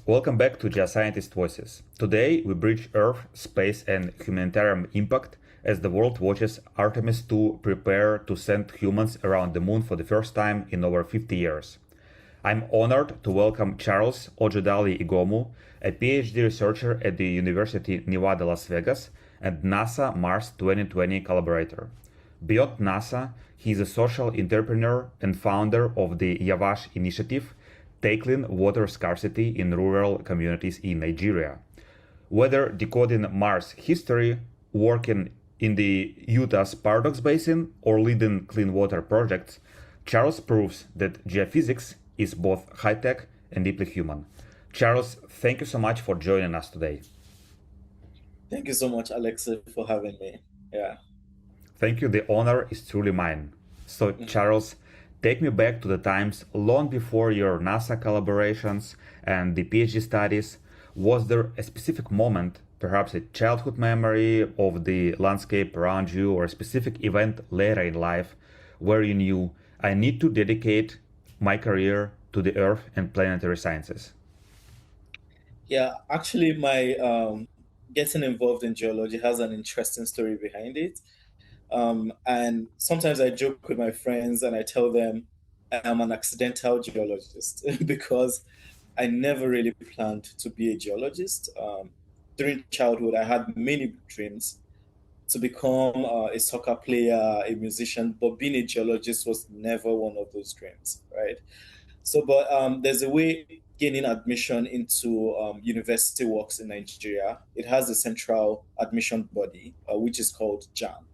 Welcome back to Geoscientists Voices. Today we bridge Earth, space, and humanitarian impact as the world watches Artemis 2 prepare to send humans around the moon for the first time in over 50 years. I'm honored to welcome Charles Ojodale Igomu, a PhD researcher at the University Nevada, Las Vegas, and NASA Mars 2020 collaborator. Beyond NASA, he is a social entrepreneur and founder of the YAWASH Initiative, tackling water scarcity in rural communities in Nigeria. Whether decoding Mars history, working in the Utah's Paradox Basin, or leading clean water projects, Charles proves that geophysics is both high-tech and deeply human. Charles, thank you so much for joining us today. Thank you so much, Alexa, for having me. Yeah. Thank you. The honor is truly mine. So, Charles, take me back to the times long before your NASA collaborations and the PhD studies. Was there a specific moment, perhaps a childhood memory of the landscape around you, or a specific event later in life where you knew, I need to dedicate my career to the Earth and planetary sciences? Yeah, actually, my getting involved in geology has an interesting story behind it. And sometimes I joke with my friends and I tell them I'm an accidental geologist because I never really planned to be a geologist. During childhood, I had many dreams to become a soccer player, a musician, but being a geologist was never one of those dreams, right? So, but there's a way gaining admission into university works in Nigeria. It has a central admission body, which is called JAM.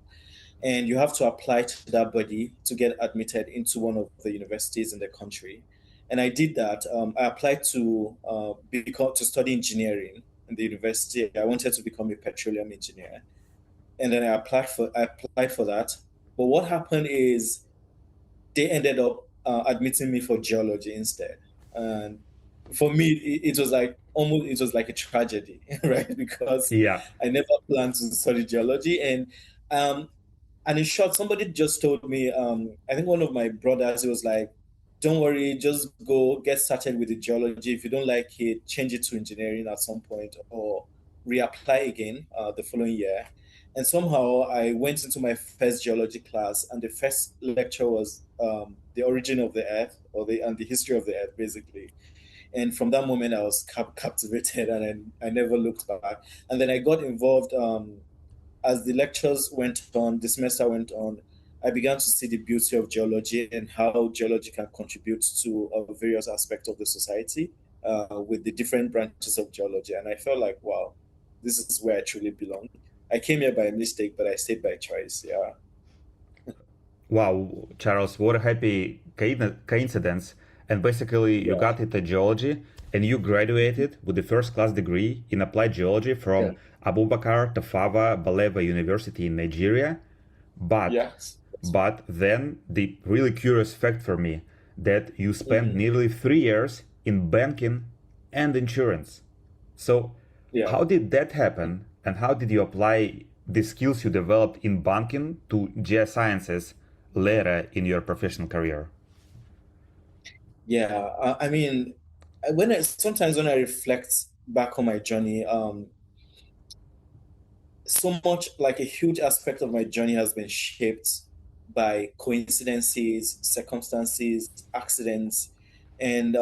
And you have to apply to that body to get admitted into one of the universities in the country. And I did that. I applied to study engineering in the university. I wanted to become a petroleum engineer, and then I applied for that. But what happened is they ended up admitting me for geology instead. And for me, it was like a tragedy, right? Because Yeah. I never planned to study geology. Um, and in short, somebody just told me, I think one of my brothers, he was like, don't worry, just go get started with the geology. If you don't like it, change it to engineering at some point or reapply again the following year. And somehow I went into my first geology class, and the first lecture was the origin of the Earth, and the history of the Earth, basically. And from that moment, I was captivated, and I never looked back. And then I got involved as the lectures went on, the semester went on. I began to see the beauty of geology and how geology can contribute to various aspects of the society with the different branches of geology. And I felt like, wow, this is where I truly belong. I came here by mistake, but I stayed by choice. Yeah. Wow, Charles, what a happy coincidence. And basically, you Yeah. got into geology and you graduated with the first class degree in applied geology Yeah. from Abubakar Tafawa Balewa University in Nigeria. But, Yes. but then the really curious fact for me that you spent Hmm. nearly 3 years in banking and insurance. So, Yeah. how did that happen? And how did you apply the skills you developed in banking to geosciences later in your professional career? Yeah. I mean, sometimes when I reflect back on my journey, so much like a huge aspect of my journey has been shaped by coincidences, circumstances, accidents, and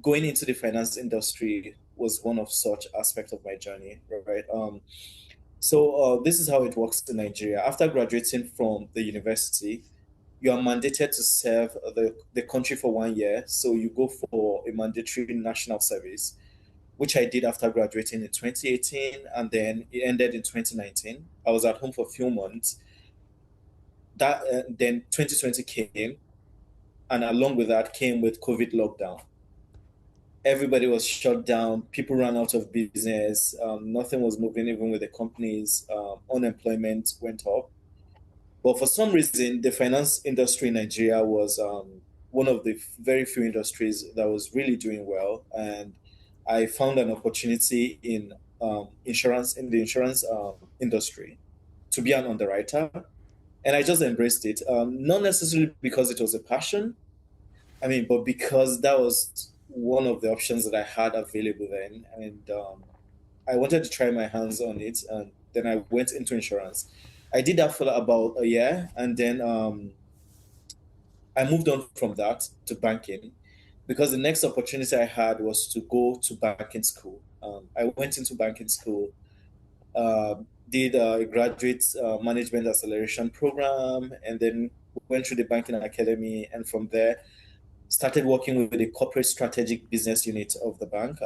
going into the finance industry was one of such aspects of my journey, right? So this is how it works in Nigeria. After graduating from the university, you are mandated to serve the country for 1 year. So you go for a mandatory national service, which I did after graduating in 2018, and then it ended in 2019. I was at home for a few months. That then 2020 came, and along with that came with COVID lockdown. Everybody was shut down. People ran out of business. Nothing was moving, even with the companies. Unemployment went up. But for some reason, the finance industry in Nigeria was one of the very few industries that was really doing well. And I found an opportunity in the insurance industry to be an underwriter. And I just embraced it, not necessarily because it was a passion, I mean, but because that was one of the options that I had available then, and I wanted to try my hands on it, and then I went into insurance. I did that for about a year, and then I moved on from that to banking because the next opportunity I had was to go to banking school. I went into banking school, did a graduate management acceleration program, and then went through the banking academy. And from there, started working with the corporate strategic business unit of the bank,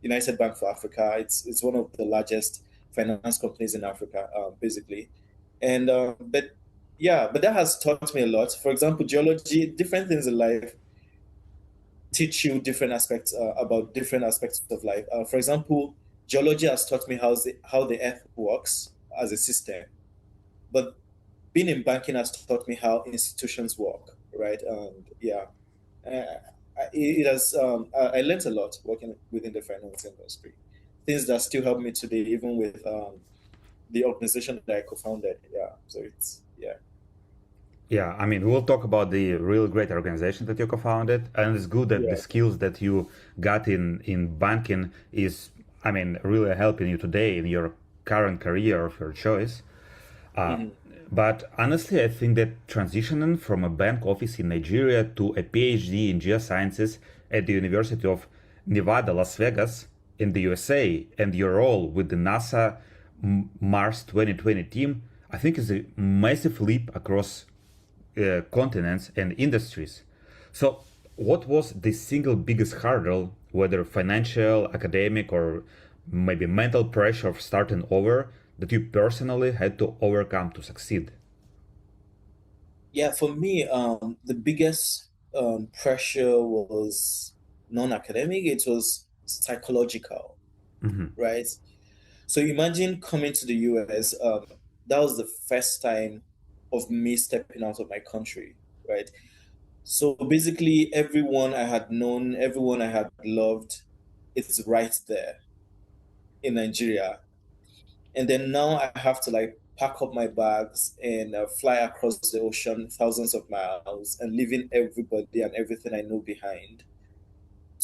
United Bank for Africa. It's one of the largest finance companies in Africa, basically. And but yeah, but that has taught me a lot. For example, geology, different things in life teach you different aspects about different aspects of life. For example, geology has taught me how the earth works as a system, but being in banking has taught me how institutions work, right? And yeah, uh, it has. I learned a lot working within the finance industry. Things that still help me today, even with the organization that I co-founded. Yeah, so it's yeah. Yeah, I mean, we'll talk about the real great organization that you co-founded, and it's good that the Yeah. skills that you got in banking is, I mean, really helping you today in your current career of your choice. Uh, Mhm. but honestly, I think that transitioning from a bank office in Nigeria to a PhD in geosciences at the University of Nevada, Las Vegas, in the USA, and your role with the NASA Mars 2020 team, I think is a massive leap across continents and industries. So, what was the single biggest hurdle, whether financial, academic, or maybe mental pressure of starting over, that you personally had to overcome to succeed? Yeah, for me, the biggest pressure was non-academic. It was psychological, Hmm. right? So imagine coming to the US. That was the first time of me stepping out of my country, right? So basically, everyone I had known, everyone I had loved, it's right there in Nigeria. And then now I have to like pack up my bags and fly across the ocean thousands of miles and leaving everybody and everything I know behind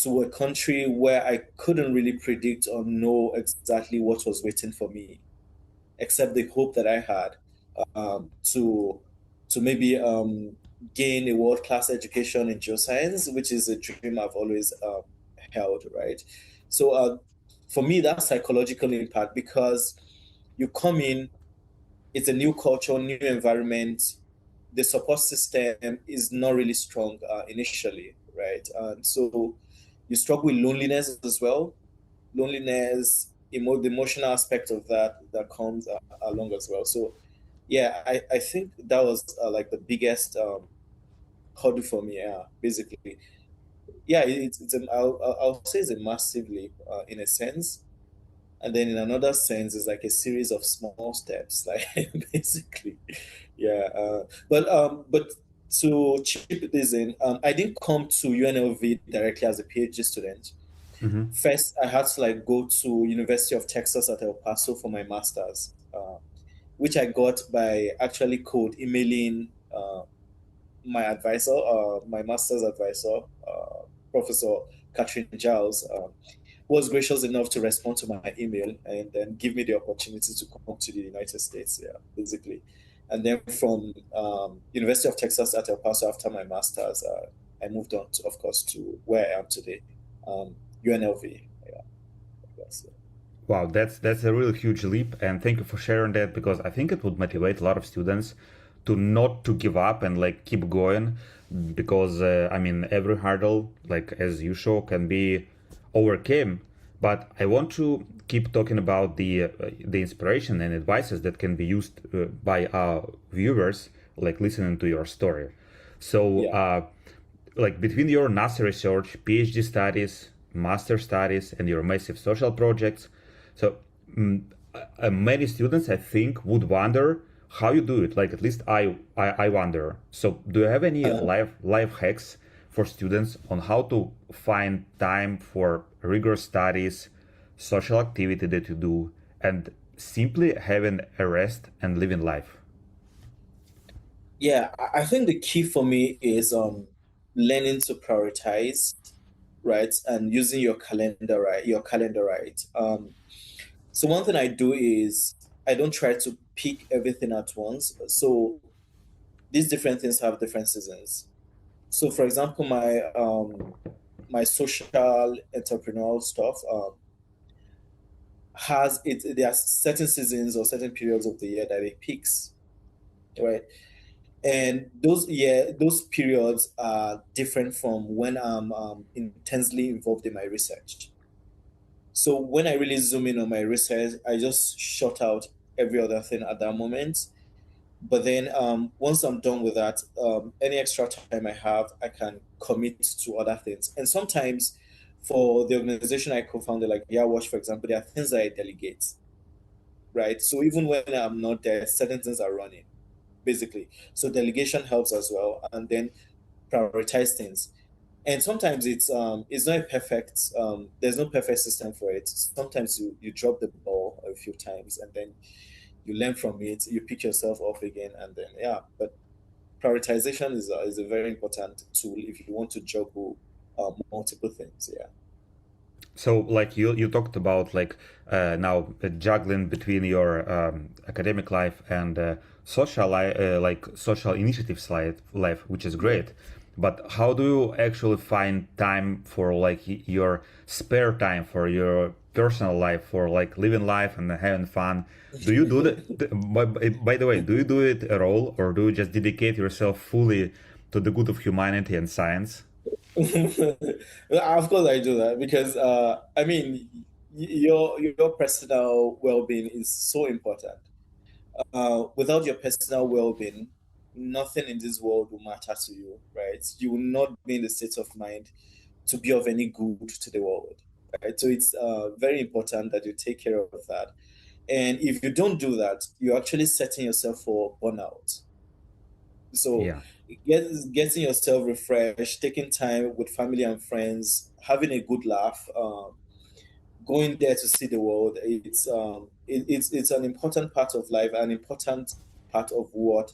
to a country where I couldn't really predict or know exactly what was waiting for me, except the hope that I had to maybe gain a world class education in geoscience, which is a dream I've always held. Right. So for me, that's psychological impact because you come in, it's a new culture, new environment. The support system is not really strong initially, right? And so you struggle with loneliness as well. Loneliness, the emotional aspect of that comes along as well. So yeah, I think that was like the biggest hurdle for me. Yeah, basically, yeah, I'll say it's a massive leap in a sense, and then in another sense, it's like a series of small steps, like basically, yeah. But to chip this in, I didn't come to UNLV directly as a PhD student. Hmm. First, I had to like go to University of Texas at El Paso for my master's, which I got by actually cold emailing my advisor, my master's advisor, Professor Catherine Giles, who was gracious enough to respond to my email and then give me the opportunity to come to the United States, yeah, basically. And then from University of Texas at El Paso after my master's, I moved on, to, of course, to where I am today, UNLV. Yeah, that's it. Wow, that's a really huge leap, and thank you for sharing that because I think it would motivate a lot of students to not to give up and like keep going because I mean every hurdle like as you show can be overcame. But I want to keep talking about the inspiration and advices that can be used by our viewers like listening to your story. So Yeah. like between your NASA research, PhD studies, master studies, and your massive social projects. So many students, I think, would wonder how you do it. Like at least I wonder. So do you have any Uh, life hacks for students on how to find time for rigorous studies, social activity that you do, and simply having a rest and living life? yeah, I think the key for me is learning to prioritize, right? And using your calendar right. So one thing I do is I don't try to pick everything at once. So these different things have different seasons. So for example, my social entrepreneurial stuff has it. There are certain seasons or certain periods of the year that it peaks, right? And those periods are different from when I'm intensely involved in my research. So when I really zoom in on my research, I just shut out every other thing at that moment. But then once I'm done with that, any extra time I have, I can commit to other things. And sometimes for the organization I co-founded, like YAWASH, for example, there are things that I delegate, right? So even when I'm not there, certain things are running, basically. So delegation helps as well. And then prioritize things. And sometimes it's not a perfect there's no perfect system for it. Sometimes you drop the ball a few times and then you learn from it, you pick yourself up again, and then yeah. But prioritization is a very important tool if you want to juggle multiple things. Yeah. So, like you talked about, like now juggling between your academic life and social like social initiatives life, which is great. But how do you actually find time for like your spare time for your personal life, for like living life and having fun? Do you do that? By the way, do you do it at all, or do you just dedicate yourself fully to the good of humanity and science? Of course, I do that because I mean, your personal well-being is so important. Without your personal well-being, nothing in this world will matter to you, right? You will not be in the state of mind to be of any good to the world, right? So it's very important that you take care of that. And if you don't do that, you're actually setting yourself for burnout. So Yeah. getting yourself refreshed, taking time with family and friends, having a good laugh, going there to see the world, it's an important part of life, an important part of what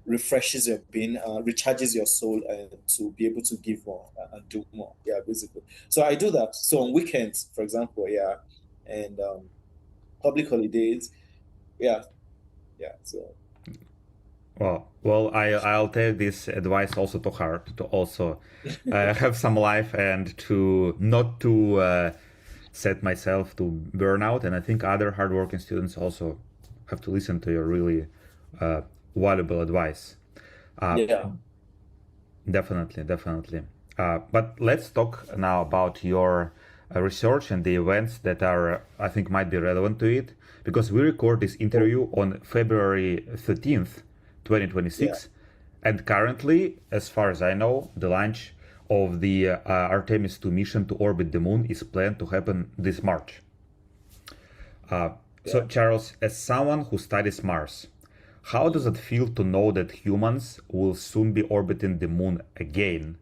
refreshes your being, recharges your soul, and to be able to give more and do more. Yeah, basically. So I do that. So on weekends, for example, yeah, and public holidays, yeah, yeah. So Well, I'll take this advice also to heart to also have some life and to not to set myself to burnout. And I think other hardworking students also have to listen to your really uh, valuable advice. Uh, yeah, Definitely, definitely. But let's talk now about your research and the events that are, I think, might be relevant to it, because we record this interview on February 13th, yeah. 2026, and currently, as far as I know, the launch of the Artemis 2 mission to orbit the moon is planned to happen this March. So, Yeah. Charles, as someone who studies Mars, how does it feel to know that humans will soon be orbiting the moon again?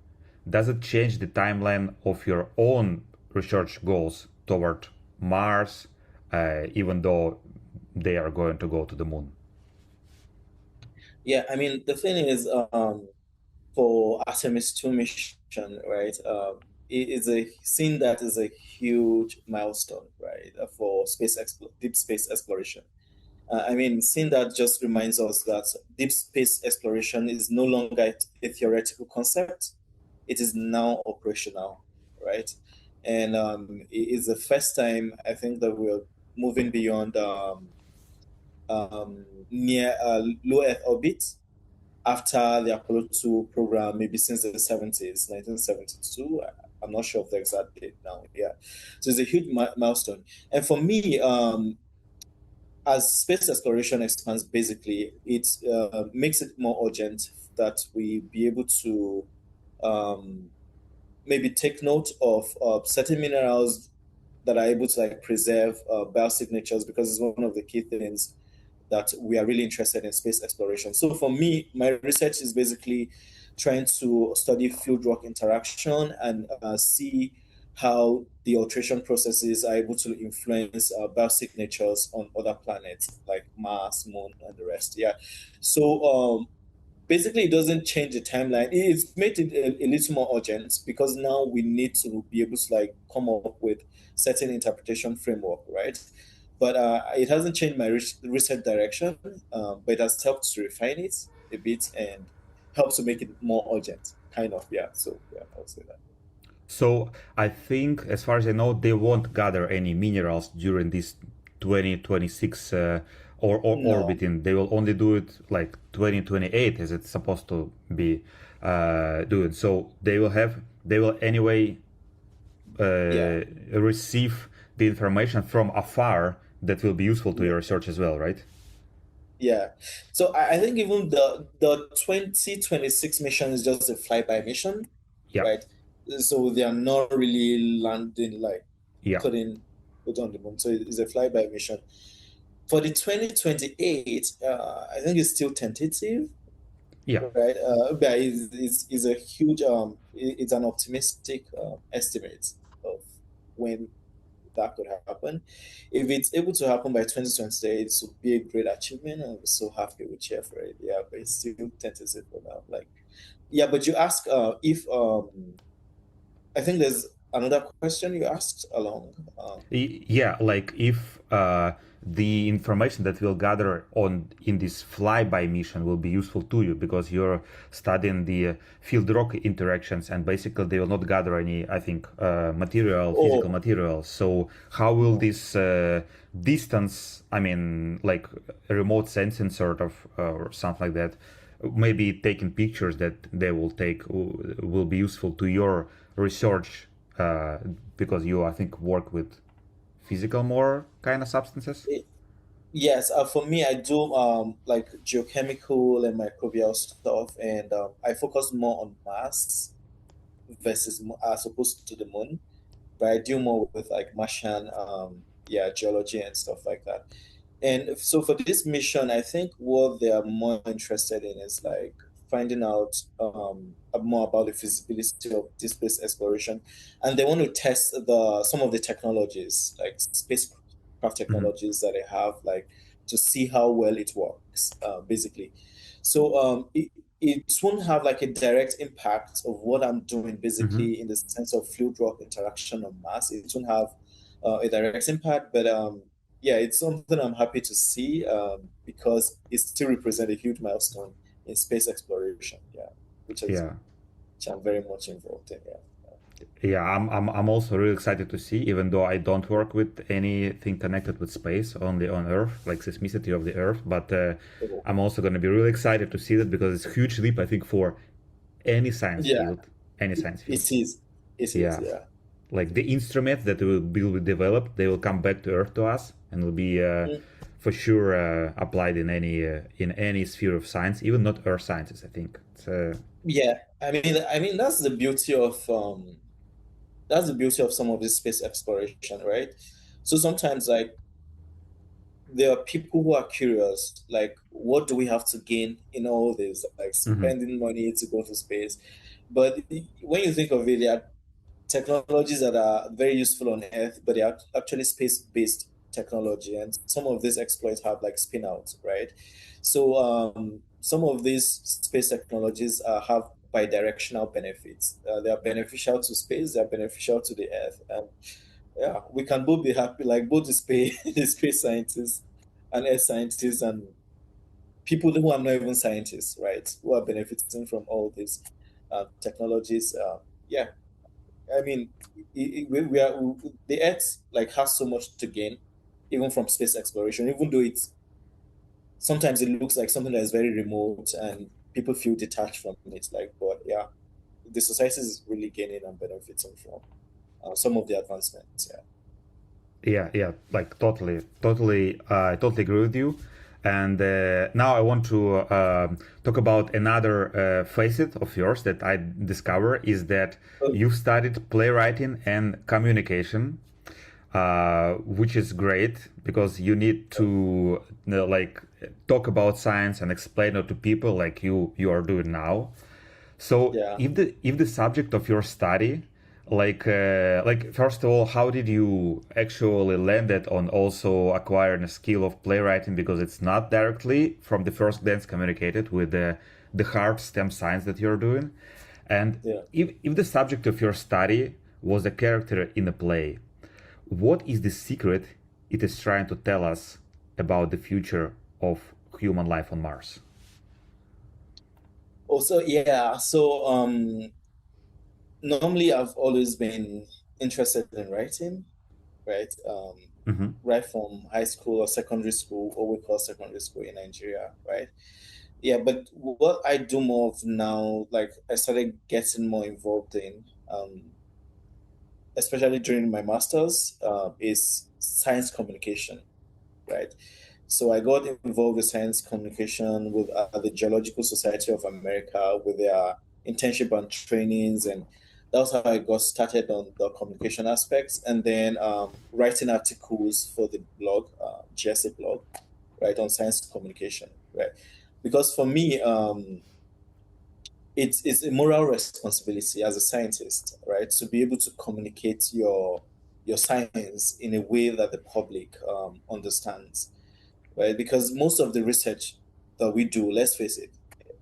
Does it change the timeline of your own research goals toward Mars, even though they are going to go to the moon? Yeah, I mean, the thing is, for Artemis 2 mission, right? It is a scene that is a huge milestone, right, for deep space exploration. I mean, seeing that just reminds us that deep space exploration is no longer a theoretical concept; it is now operational, right? And it is the first time I think that we're moving beyond near low Earth orbit after the Apollo 2 program, maybe since the 70s, 1972. I'm not sure of the exact date now. Yeah. So it's a huge milestone. And for me, as space exploration expands, basically, it makes it more urgent that we be able to um, maybe take note of certain minerals that are able to like preserve biosignatures because it's one of the key things that we are really interested in space exploration. So for me, my research is basically trying to study field rock interaction and see how the alteration processes are able to influence biosignatures on other planets like Mars, Moon, and the rest. Yeah. So basically it doesn't change the timeline. It's made it a little more urgent because now we need to be able to like come up with certain interpretation framework, right? But it hasn't changed my research direction, but it has helped to refine it a bit and helps to make it more urgent, kind of. Yeah. So yeah, I would say that. So I think, as far as I know, they won't gather any minerals during this 2026 or No. orbiting. They will only do it like 2028 as it's supposed to be doing. So they will anyway Yeah. receive the information from afar that will be useful to Yeah. your research as well, right? Yeah. So I think even the 2026 mission is just a flyby mission, Yeah, right? So they are not really landing like yeah, putting put on the moon. So it's a flyby mission. For the 2028, I think it's still tentative, yeah, right? But it's a huge it's an optimistic estimate of when that could happen. If it's able to happen by 2028, it would be a great achievement. I'm so happy we cheer for it. Yeah, but it's still tentative for now. Like, yeah, but you ask if I think there's another question you asked along. Yeah, like if the information that we'll gather on in this flyby mission will be useful to you because you're studying the field rock interactions and basically they will not gather any, I think, physical Oh, material. So how will no. this distance, I mean, like remote sensing sort of or something like that, maybe taking pictures that they will take will be useful to your research uh, because you, I think, work with physical more kind of substances. It, yes, for me, I do like geochemical and microbial stuff, and I focus more on Mars versus as opposed to the moon. But I deal more with like Martian, yeah, geology and stuff like that. And so for this mission, I think what they are more interested in is like finding out more about the feasibility of this space exploration, and they want to test the some of the technologies, like spacecraft Hmm. technologies that they have, like to see how well it works, basically. So it won't have like a direct impact of what I'm doing, Hmm. basically, in the sense of fluid rock interaction on Mars. It won't have a direct impact, but yeah, it's something I'm happy to see because it still represents a huge milestone in space exploration. Yeah, Yeah, which I'm very much involved in. Yeah. yeah. I'm also really excited to see, even though I don't work with anything connected with space, only on Earth, like seismicity of the Earth. But Oh, I'm also going to be really excited to see that because it's a huge leap, I think, for any science yeah, field, any science field. it is. It is. Yeah, Yeah. like the instruments that will be developed, they will come back to Earth to us and will be Mm, for sure applied in any sphere of science, even not Earth sciences. I think. yeah. I mean that's the beauty of some of this space exploration, right? So sometimes like there are people who are curious, like, what do we have to gain in all this? Like Hmm. spending money to go to space. But when you think of it, there are technologies that are very useful on Earth, but they are actually space-based technology, and some of these exploits have like spin-outs, right? So some of these space technologies have bidirectional benefits. They are beneficial to space, they are beneficial to the Earth, and yeah, we can both be happy, like both the space, the space scientists and earth scientists and people who are not even scientists, right, who are benefiting from all these technologies. Yeah, I mean, we are the Earth like has so much to gain, even from space exploration. Even though it's sometimes it looks like something that is very remote and people feel detached from it. Like, but yeah, the society is really gaining and benefiting from some of the advancements. Yeah. Yeah, yeah, like I totally agree with you. And now I want to talk about another facet of yours that I discover is that Oh, you studied playwriting and communication, which is great because you need to like talk about science and explain it to people like you are doing now. So yeah. if the subject of your study, like first of all, how did you actually landed on also acquiring a skill of playwriting because it's not directly from the first glance communicated with the hard STEM science that you're doing. And Yeah. if the subject of your study was a character in a play, what is the secret it is trying to tell us about the future of human life on Mars? Also, yeah. So normally I've always been interested in writing, right? Mm-hmm. Right from high school or secondary school, or we call secondary school in Nigeria, right? Yeah, but what I do more of now, like I started getting more involved in, especially during my master's, is science communication, right? So I got involved with science communication with the Geological Society of America with their internship and trainings, and that's how I got started on the communication aspects, and then writing articles for the blog, GSA blog, right, on science communication, right? Because for me, it's a moral responsibility as a scientist, right, to be able to communicate your science in a way that the public understands, right? Because most of the research that we do, let's face it,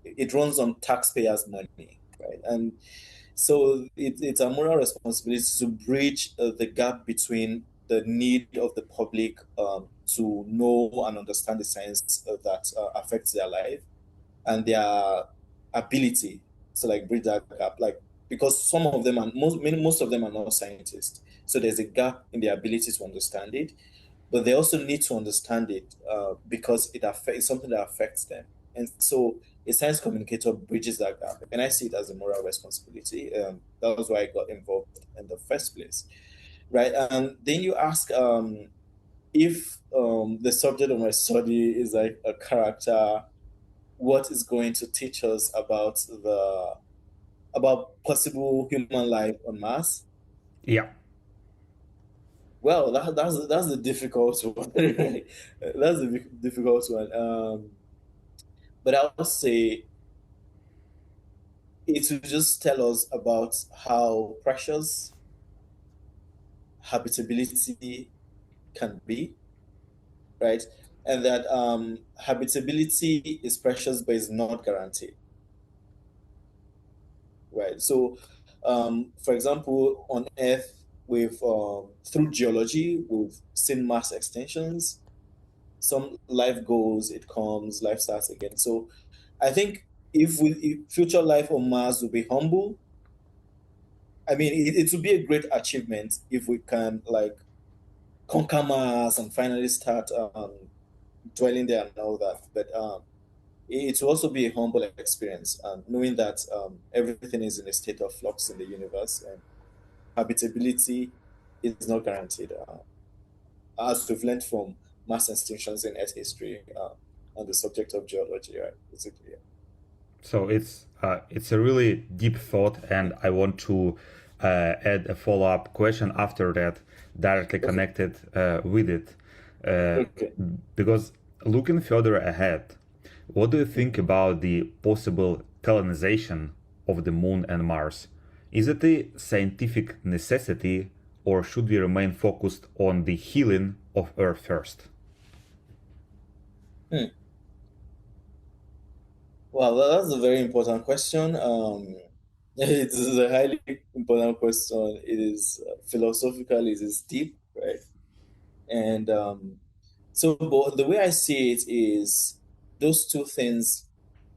it runs on taxpayers' money, right? And so it's a moral responsibility to bridge the gap between the need of the public to know and understand the science that affects their life and their ability to like bridge that gap. Like because some of them are most of them are not scientists, so there's a gap in their ability to understand it, but they also need to understand it because it affects something that affects them. And so a science communicator bridges that gap. And I see it as a moral responsibility. That was why I got involved in the first place. Right. And then you ask if the subject of my study is like a character, what is going to teach us about possible human life on Mars? Yeah. Well, that's the difficult one. That's the difficult one. But I would say it will just tell us about how precious habitability can be, right? And that habitability is precious, but is not guaranteed, right? So, for example, on Earth, we've through geology, we've seen mass extinctions. Some life goes, it comes, life starts again. So I think if future life on Mars will be humble, I mean, it would be a great achievement if we can like conquer Mars and finally start dwelling there and all that. But it will also be a humble experience, knowing that everything is in a state of flux in the universe and habitability is not guaranteed. As we've learned from mass extinctions in Earth history on the subject of geology, right? Basically, yeah. So it's a really deep thought, and I want to add a follow up question after that, directly Okay. connected with it, uh, Okay. because looking further ahead, what do you think about the possible colonization of the Moon and Mars? Is it a scientific necessity, or should we remain focused on the healing of Earth first? Hmm. Well, that's a very important question. It is a highly important question. It is philosophical, it is deep, right? And so, but the way I see it is those two things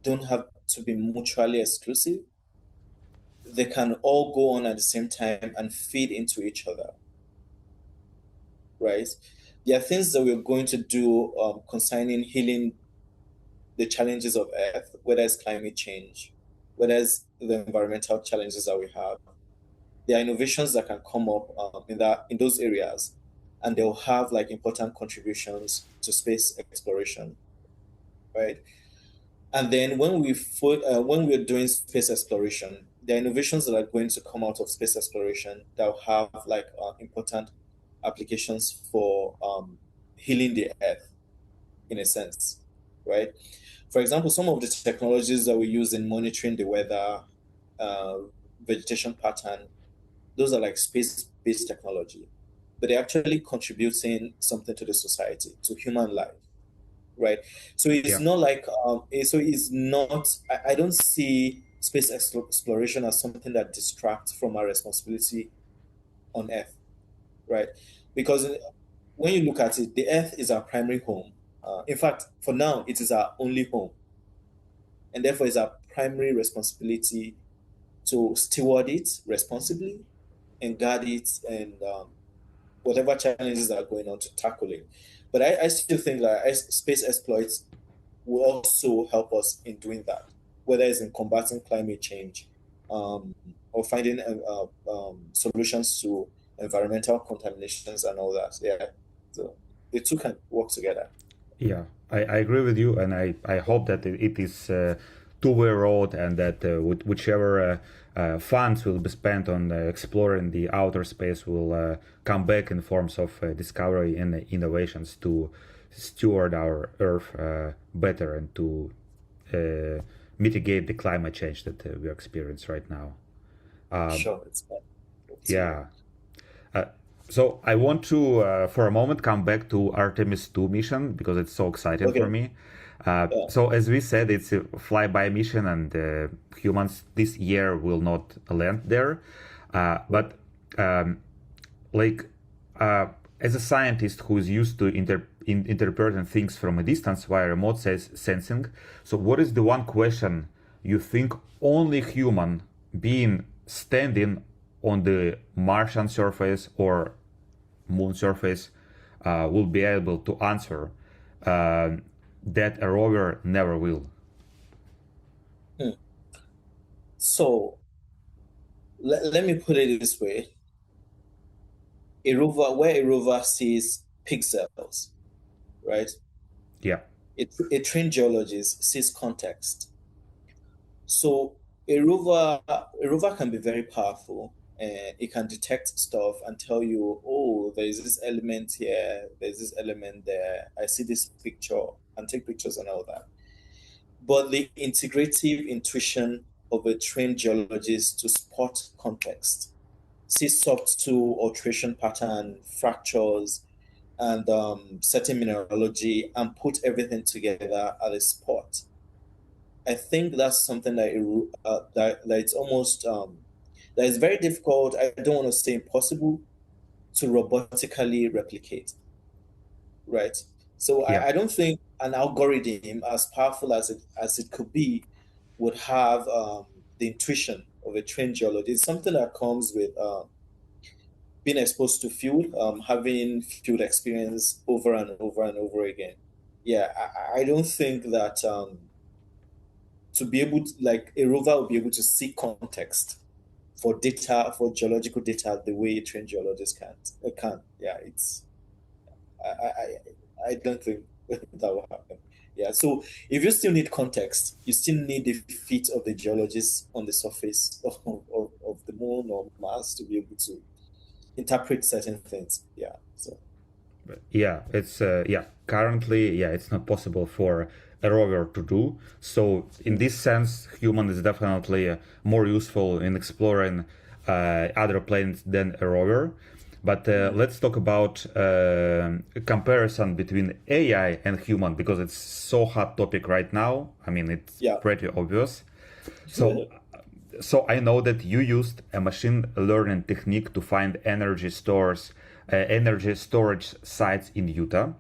don't have to be mutually exclusive. They can all go on at the same time and feed into each other, right? There are things that we're going to do concerning healing the challenges of Earth, whether it's climate change, whether it's the environmental challenges that we have. There are innovations that can come up in those areas, and they'll have like important contributions to space exploration, right? And then when we're doing space exploration, there are innovations that are going to come out of space exploration that will have like important applications for healing the Earth in a sense, right? For example, some of the technologies that we use in monitoring the weather, uh, vegetation pattern, those are like space-based technology, but they're actually contributing something to the society, to human life, right? So it's Yeah. not like so it's not. I don't see space exploration as something that distracts from our responsibility on Earth, right? Because when you look at it, the Earth is our primary home. In fact, for now, it is our only home, and therefore it's our primary responsibility to steward it responsibly and guard it, and whatever challenges are going on to tackle it. But I still think that space exploits will also help us in doing that, whether it's in combating climate change, um, or finding solutions to environmental contaminations and all that. Yeah, so the two can work together. Yeah, I agree with you, and I hope that it is a two-way road, and that whichever funds will be spent on exploring the outer space will come back in forms of discovery and innovations to steward our Earth better and to mitigate the climate change that we experience right now. Sure, it's fine. Absolutely. Yeah. Uh, so I want to, for a moment, come back to Artemis 2 mission because it's so exciting for Okay. me. Yeah. So as we said, it's a flyby mission, and humans this year will not land there. But like as a scientist who is used to interpreting things from a distance via remote sensing, so what is the one question you think only human being standing on the Martian surface or moon surface will be able to answer that a rover never will? Hmm. So let me put it this way: where a rover sees pixels, right? Yeah, A trained geologist sees context. So a rover can be very powerful, and it can detect stuff and tell you, oh, there's this element here, there's this element there. I see this picture, and take pictures and all that. But the integrative intuition of a trained geologist to spot context, see subtle alteration pattern, fractures, and certain mineralogy, and put everything together at a spot. I think that's something that it's almost that is very difficult. I don't want to say impossible to robotically replicate, right? So yeah, I don't think an algorithm as powerful as it could be would have the intuition of a trained geologist. It's something that comes with being exposed to field, having field experience over and over and over again. Yeah, I don't think that to be able to, like, a rover will be able to see context for data, for geological data, the way a trained geologist can't. It can't. Yeah, it's I don't think that will happen. Yeah. So if you still need context, you still need the feet of the geologists on the surface of the moon or Mars to be able to interpret certain things. Yeah. So yeah. It's yeah. Currently, yeah, it's not possible for a rover to do. So in this sense, human is definitely more useful in exploring other planets than a rover. But let's talk about a comparison between AI and human because it's so hot topic right now. I mean, it's yeah. pretty obvious. So, so I know that you used a machine learning technique to find energy storage sites in Utah.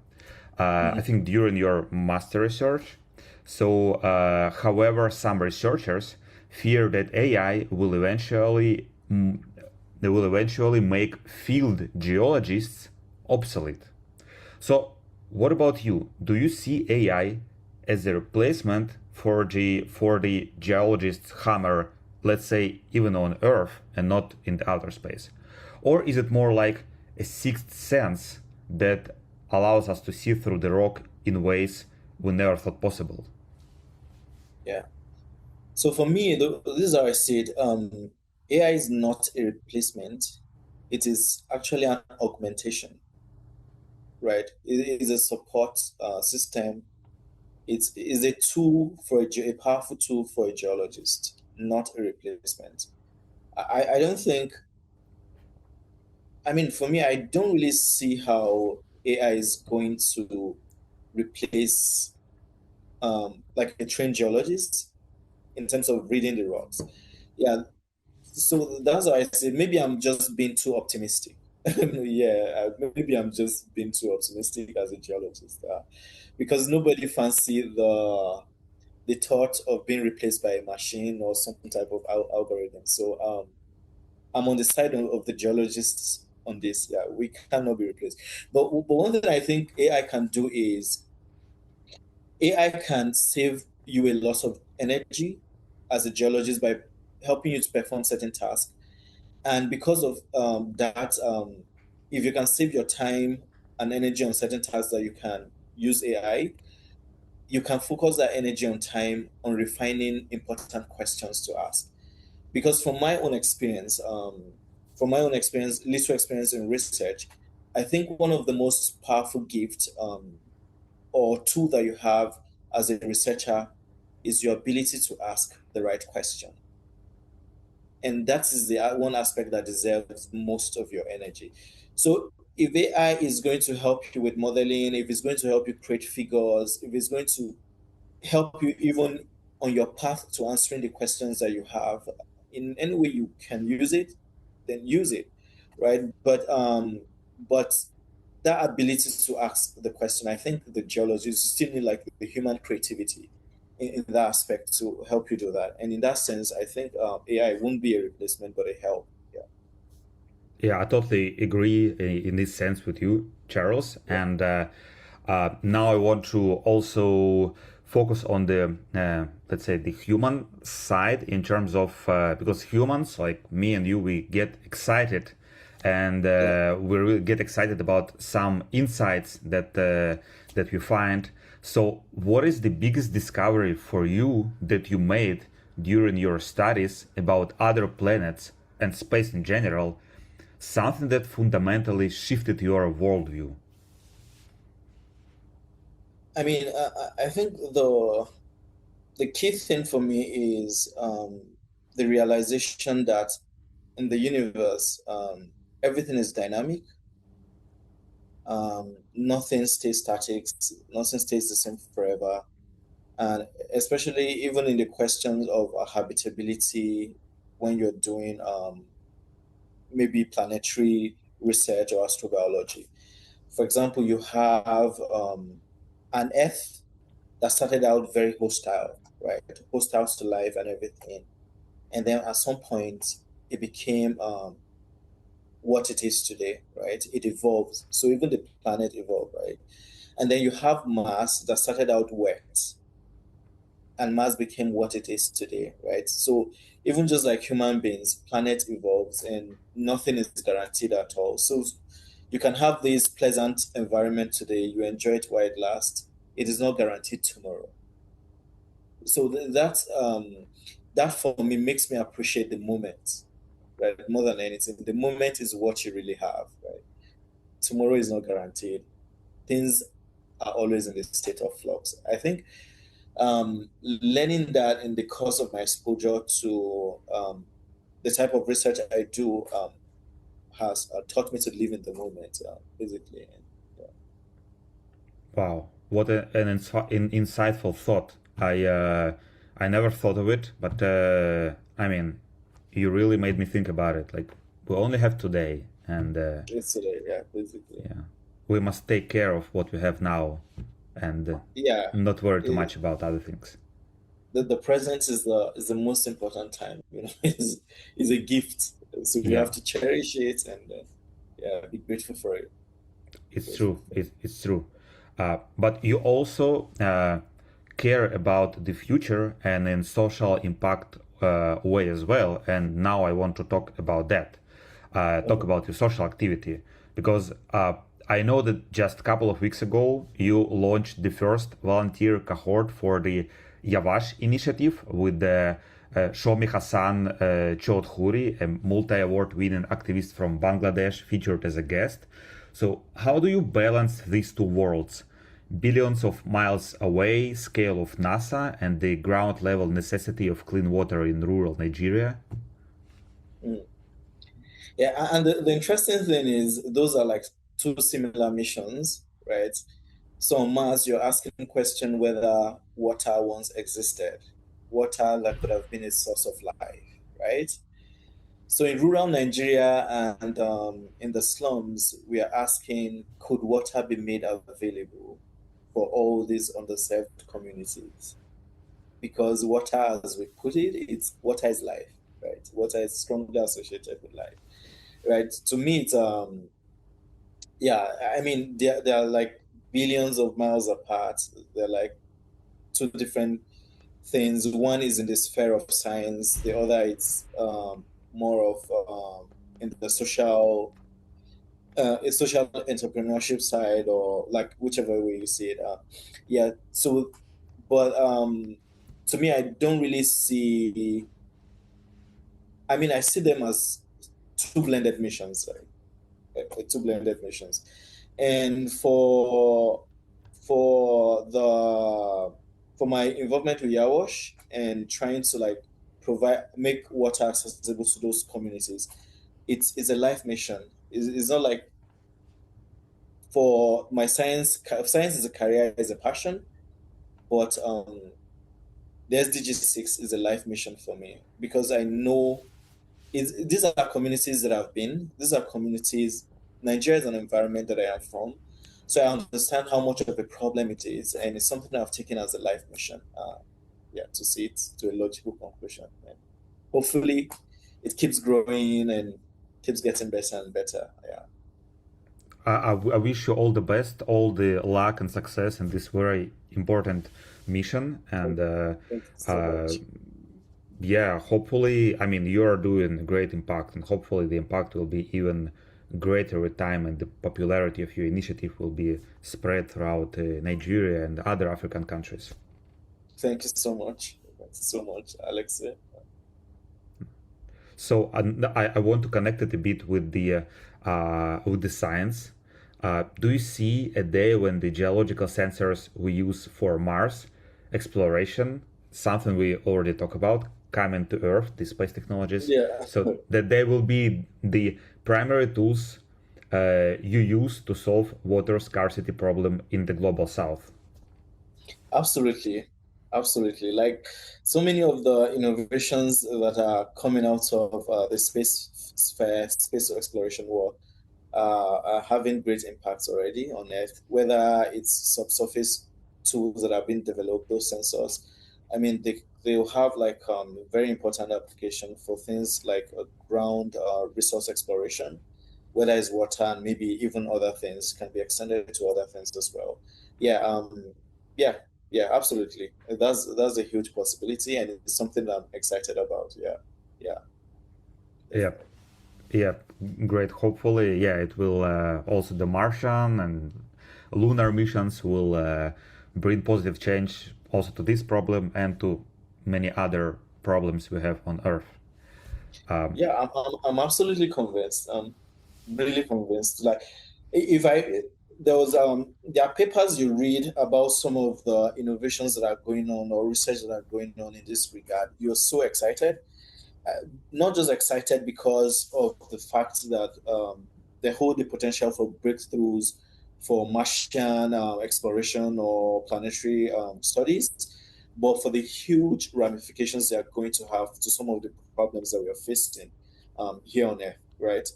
I think during your master research. So, however, some researchers fear that AI will eventually they will eventually make field geologists obsolete. So, what about you? Do you see AI as a replacement for the geologist's hammer, let's say even on Earth and not in the outer space? Or is it more like a sixth sense that allows us to see through the rock in ways we never thought possible? Yeah. So for me, this is how I see it. AI is not a replacement. It is actually an augmentation, right? It is a support system. It's a tool for a powerful tool for a geologist, not a replacement. I don't think. I mean, for me, I don't really see how AI is going to replace like a trained geologist in terms of reading the rocks. Yeah, so that's why I say maybe I'm just being too optimistic. Yeah, maybe I'm just being too optimistic as a geologist, because nobody fancy the thought of being replaced by a machine or some type of algorithm. So I'm on the side of the geologists on this. Yeah, we cannot be replaced. But one thing I think AI can do is AI can save you a lot of energy as a geologist by helping you to perform certain tasks. And because of that, if you can save your time and energy on certain tasks that you can use AI, you can focus that energy on time on refining important questions to ask. Because from my own experience, little experience in research, I think one of the most powerful gifts or tool that you have as a researcher is your ability to ask the right question. And that is the one aspect that deserves most of your energy. So if AI is going to help you with modeling, if it's going to help you create figures, if it's going to help you even on your path to answering the questions that you have, in any way you can use it, then use it, right? But that ability to ask the question, I think the geologists still need like the human creativity in that aspect to help you do that. And in that sense, I think AI won't be a replacement, but a help. Yeah. Yeah, I totally agree in this sense with you, Charles. Yeah. And now I want to also focus on the, let's say, the human side in terms of, because humans like me and you, we get excited and Yeah. we really get excited about some insights that we find. So, what is the biggest discovery for you that you made during your studies about other planets and space in general? Something that fundamentally shifted your worldview. I mean, I think the key thing for me is the realization that in the universe, everything is dynamic. Nothing stays static. Nothing stays the same forever. And especially even in the questions of habitability, when you're doing maybe planetary research or astrobiology. For example, you have an Earth that started out very hostile, right? Hostile to life and everything. And then at some point, it became what it is today, right? It evolves. So even the planet evolved, right? And then you have Mars that started out wet, and Mars became what it is today, right? So even just like human beings, planet evolves and nothing is guaranteed at all. So you can have this pleasant environment today, you enjoy it while it lasts. It is not guaranteed tomorrow. So that for me makes me appreciate the moment, right? More than anything, the moment is what you really have, right? Tomorrow is not guaranteed. Things are always in the state of flux. I think learning that in the course of my exposure to the type of research I do has taught me to live in the moment, basically. And, yeah. Wow, what an insightful thought. I never thought of it, but I mean, you really made me think about it. Like we only have today, and It's today, yeah, basically. yeah, we must take care of what we have now, and Yeah, not worry too it, much about other things. the present is the most important time. Is a gift, so we Yeah, have to cherish it and yeah, be grateful for it. it's Grateful true. for it. It's true. But you also care about the future and in social impact way as well. And now I want to talk about that. Talk Mhm. about your social activity because I know that just a couple of weeks ago you launched the first volunteer cohort for the YAWASH Initiative with the Shomi Hassan Chaudhuri, a multi-award winning activist from Bangladesh, featured as a guest. So, how do you balance these two worlds? Billions of miles away, scale of NASA, and the ground level necessity of clean water in rural Nigeria? Mm. Yeah, and the interesting thing is those are like two similar missions, right? So on Mars, you're asking the question whether water once existed, water that could have been a source of life, right? So in rural Nigeria and in the slums, we are asking, could water be made available for all these underserved communities? Because water, as we put it, it's water is life, right? Water is strongly associated with life, right? To me, it's yeah. I mean, they are like billions of miles apart. They're like two different things. One is in the sphere of science. The other it's more of in the social a social entrepreneurship side, or like whichever way you see it. Yeah. So, but to me, I don't really see. I mean, I see them as two blended missions, two blended missions, and for my involvement with Yawash and trying to like make water accessible to those communities, it's a life mission. It's not like for my science is a career, is a passion, but the SDG 6 is a life mission for me because I know these are communities that I've been. These are communities. Nigeria is an environment that I am from, so I understand how much of a problem it is, and it's something I've taken as a life mission. Yeah, to see it to a logical conclusion. And hopefully, it keeps growing and keeps getting better and better. Yeah. I wish you all the best, all the luck and success in this very important mission. And Thank you so uh, much. yeah, hopefully, I mean, you are doing a great impact, and hopefully, the impact will be even greater with time, and the popularity of your initiative will be spread throughout Nigeria and other African countries. Thank you so much. Thank you so much, Alex. So I want to connect it a bit with the science. Do you see a day when the geological sensors we use for Mars exploration, something we already talked about, coming to Earth, the space technologies, Yeah. so that they will be the primary tools you use to solve water scarcity problem in the global south? Absolutely. Absolutely. Like so many of the innovations that are coming out of the space sphere, space exploration world are having great impacts already on Earth, whether it's subsurface tools that have been developed, those sensors. I mean, they'll have like very important application for things like ground resource exploration, whether it's water and maybe even other things can be extended to other things as well. Yeah, yeah, yeah, absolutely. That's a huge possibility, and it's something that I'm excited about. Yeah, yeah, Yeah, definitely. yeah, great. Hopefully, yeah, it will also the Martian and lunar missions will bring positive change also to this problem and to many other problems we have on Earth. Um, Yeah, I'm absolutely convinced. I'm really convinced. Like, if I there was there are papers you read about some of the innovations that are going on or research that are going on in this regard. You're so excited, not just excited because of the fact that they hold the potential for breakthroughs for Martian exploration or planetary studies, but for the huge ramifications they are going to have to some of the problems that we are facing here on Earth, right?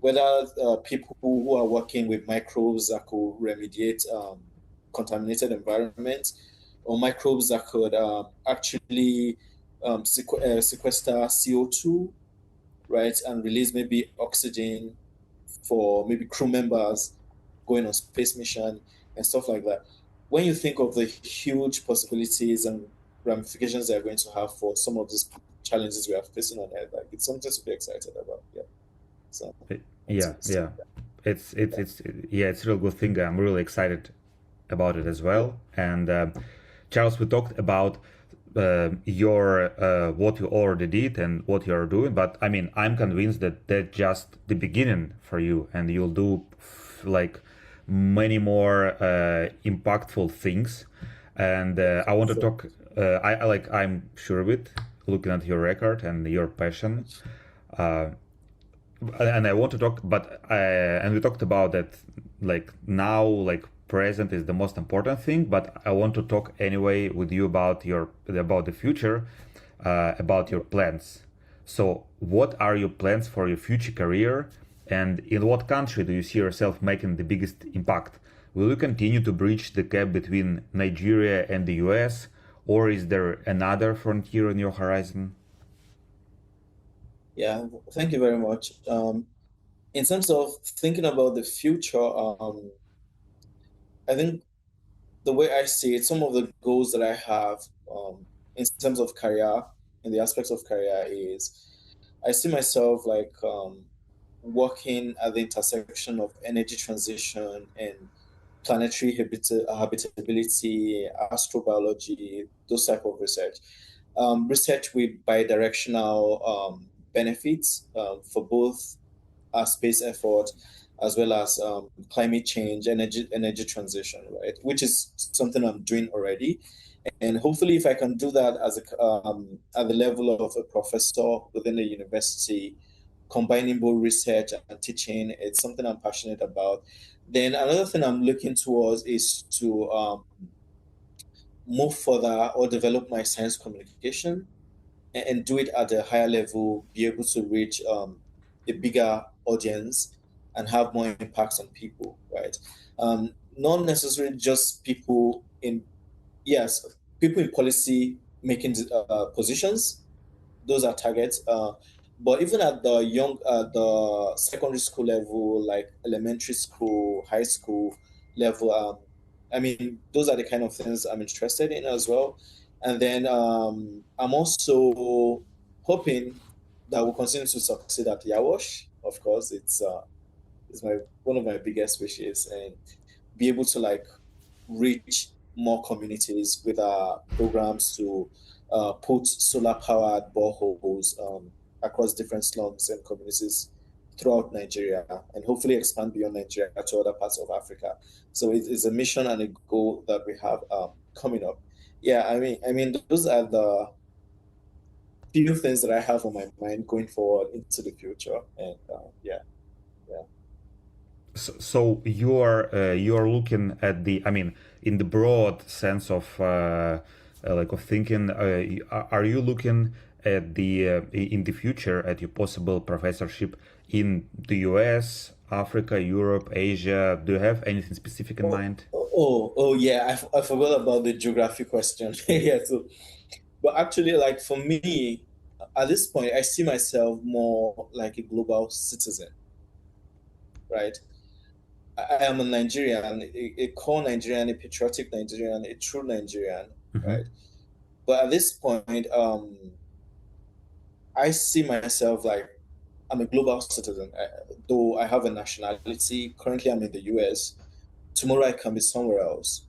Whether people who are working with microbes that could remediate contaminated environments or microbes that could actually sequester CO2, right, and release maybe oxygen for maybe crew members going on space mission and stuff like that. When you think of the huge possibilities and ramifications they are going to have for some of these challenges we are facing on Earth, like it's something to be excited about. Yeah. So yeah, optimistic. yeah, it's yeah, it's a real good thing. I'm really excited about it as Yeah. well. And Charles, we talked about your what you already did and what you are doing, but I mean, I'm convinced that that's just the beginning for you, and you'll do like many more impactful things. And I want to So talk. I'm sure of it, looking at your record and your passion. Uh, and I want to talk, but and we talked about that, like now, like present is the most important thing, but I want to talk anyway with you about the future, about your plans. So, what are your plans for your future career, and in what country do you see yourself making the biggest impact? Will you continue to bridge the gap between Nigeria and the US, or is there another frontier on your horizon? Yeah, thank you very much. In terms of thinking about the future, I think the way I see it, some of the goals that I have in terms of career, in the aspects of career, is I see myself like working at the intersection of energy transition and planetary habitability, astrobiology, those type of research. Research with bidirectional benefits for both our space effort as well as climate change, energy transition, right? Which is something I'm doing already, and hopefully, if I can do that as at the level of a professor within a university, combining both research and teaching, it's something I'm passionate about. Then another thing I'm looking towards is to move further or develop my science communication and do it at a higher level, be able to reach a bigger audience and have more impacts on people, right? Not necessarily just people in, yes, people in policy making positions, those are targets. But even at the secondary school level, like elementary school, high school level, I mean, those are the kind of things I'm interested in as well. And then I'm also hoping that we'll continue to succeed at YAWASH. Of course, it's my one of my biggest wishes, and be able to like reach more communities with our programs to put solar powered boreholes across different slums and communities throughout Nigeria, and hopefully expand beyond Nigeria to other parts of Africa. So it is a mission and a goal that we have coming up. Yeah, I mean, those are the few things that I have on my mind going forward into the future. And yeah, yeah. So you are looking at the, I mean, in the broad sense of like of thinking, are you looking at the in the future at your possible professorship in the US, Africa, Europe, Asia? Do you have anything specific in Oh, mind? oh, yeah. I forgot about the geography question. Yeah. So, but actually, like for me, at this point, I see myself more like a global citizen, right? I am a Nigerian, a core Nigerian, a patriotic Nigerian, a true Nigerian, Hmm. right? But at this point, I see myself like I'm a global citizen. Though I have a nationality, currently I'm in the US. Tomorrow I can be somewhere else,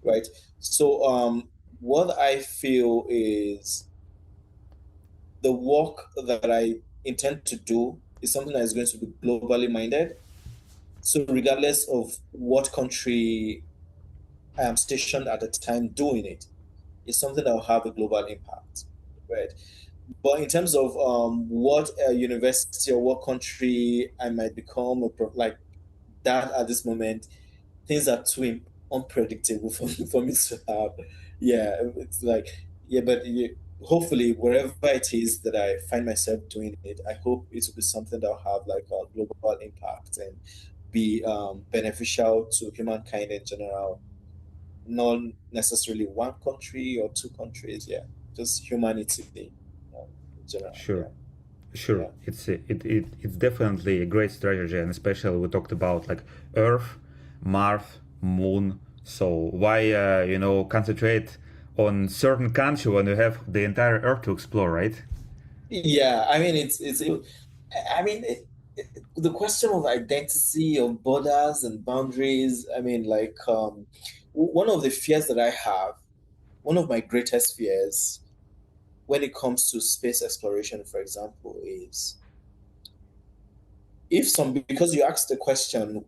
right? So, what I feel is the work that I intend to do is something that is going to be globally minded. So, regardless of what country I am stationed at the time doing it, it's something that will have a global impact, right? But in terms of what university or what country I might become, like that at this moment, things are too unpredictable for me to have. Yeah, it's like, yeah, but hopefully, wherever it is that I find myself doing it, I hope it will be something that will have like a global impact and be beneficial to humankind in general, not necessarily one country or two countries. Yeah, just humanity in general. Sure. Yeah, Sure, yeah. it's definitely a great strategy, and especially we talked about like Earth, Mars, Moon. So why concentrate on certain country when you have the entire Earth to explore, right? Yeah, I mean, I mean, the question of identity, of borders and boundaries. I mean, like, one of the fears that I have, one of my greatest fears when it comes to space exploration, for example, is if some, because you asked the question,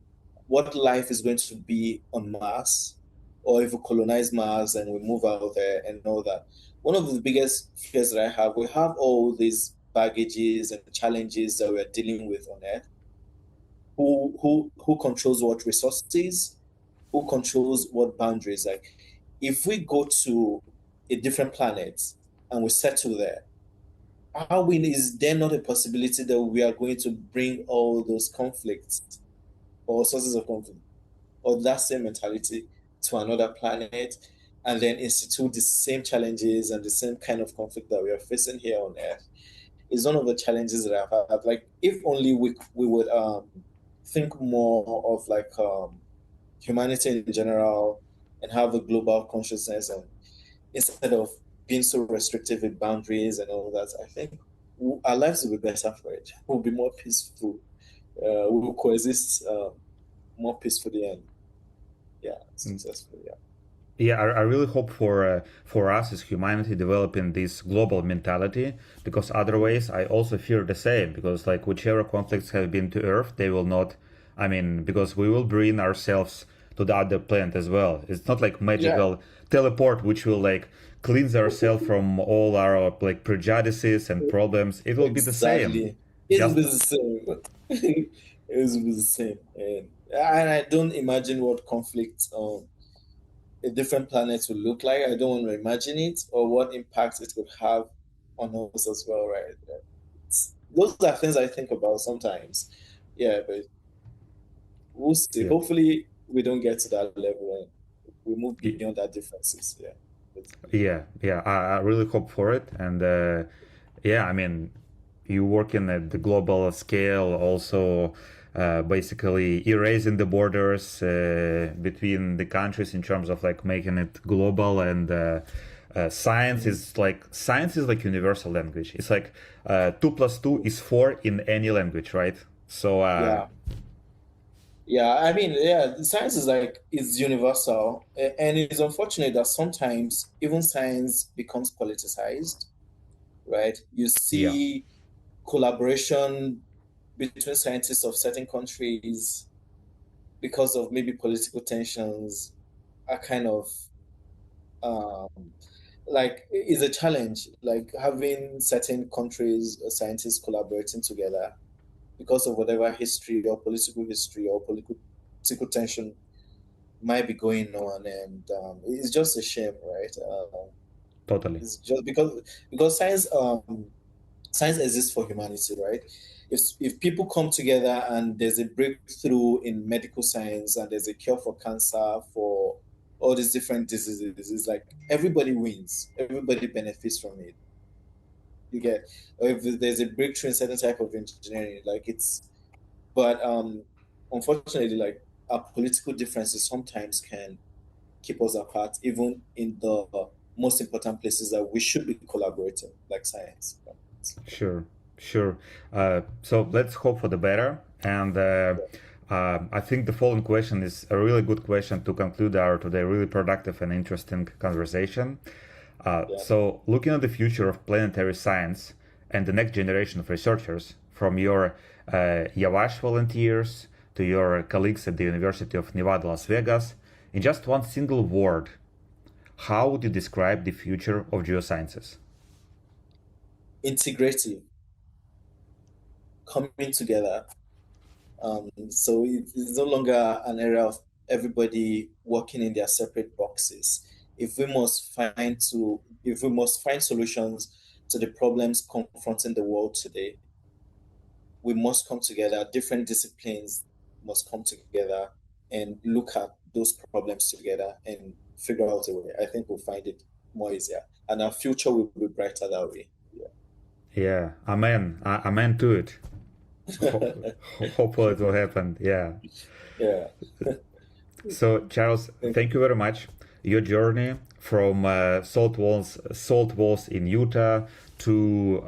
what life is going to be on Mars, or if we colonize Mars and we move out there and all that. One of the biggest fears that I have, we have all these baggages and challenges that we're dealing with on Earth. Who controls what resources? who controls what boundaries. Like, if we go to a different planet and we settle there, is there not a possibility that we are going to bring all those conflicts or sources of conflict or that same mentality to another planet and then institute the same challenges and the same kind of conflict that we are facing here on Earth? Is one of the challenges that I've had. Like, if only we would think more of like humanity in general and have a global consciousness, and instead of being so restrictive with boundaries and all that, I think our lives will be better for it. We'll be more peaceful. We will coexist more peacefully and successfully. Yeah. Yeah, I really hope for us as humanity developing this global mentality, because otherwise I also fear the same, because like whichever conflicts have been to Earth, they will not. I mean, because we will bring ourselves to the other planet as well. It's not like Yeah. magical teleport which will like cleanse ourselves from all our like prejudices and problems. It will be the same. Exactly. It will Just be the same. It will be the same. And I don't imagine what conflict a different planet will look like. I don't want to imagine it or what impact it would have on us as well, right? Those are things I think about sometimes. Yeah, but we'll see. yeah. Hopefully, we don't get to that level and we move beyond that differences. Yeah. Yeah. I really hope for it, and yeah, I mean, you working at the global scale, also basically erasing the borders between the countries in terms of like making it global, and science is like universal language. It's like 2 plus 2 is 4 in any language, right? So Yeah. Yeah, I mean, yeah, science is universal, and it's unfortunate that sometimes even science becomes politicized, right? You yeah, see collaboration between scientists of certain countries because of maybe political tensions are kind of um, like is a challenge. Like having certain countries, scientists collaborating together because of whatever history or political tension might be going on, and it's just a shame, right? totally. It's just because science exists for humanity, right? If people come together and there's a breakthrough in medical science and there's a cure for cancer, for all these different diseases, it's like everybody wins, everybody benefits from it. You get, or if there's a breakthrough in certain type of engineering, like but unfortunately, like our political differences sometimes can keep us apart, even in the most important places that we should be collaborating, like science. Sure, sure. So let's hope for the better. And I think the following question is a really good question to conclude our today really productive and interesting conversation. Yeah. So, looking at the future of planetary science and the next generation of researchers, from your YAWASH volunteers to your colleagues at the University of Nevada, Las Vegas, in just one single word, how would you describe the future of geosciences? Integrative, coming together. So it's no longer an area of everybody working in their separate boxes. If we must find solutions to the problems confronting the world today, we must come together. Different disciplines must come together and look at those problems together and figure out a way. I think we'll find it more easier, and our future will be brighter that way. Yeah, amen. Amen to it. Hopefully it will happen. Yeah. Yeah. So, Charles, thank you very much. Your journey from salt walls in Utah to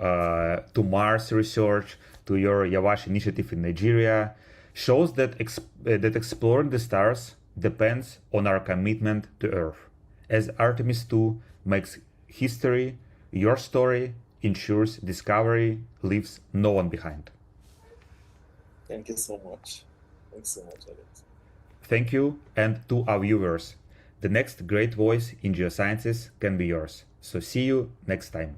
Mars research to your YAWASH initiative in Nigeria shows that that exploring the stars depends on our commitment to Earth. As Artemis 2 makes history, your story ensures discovery leaves no one behind. Thank you so much. Thanks so much, Alex. Thank you, and to our viewers. The next great voice in geosciences can be yours. So see you next time.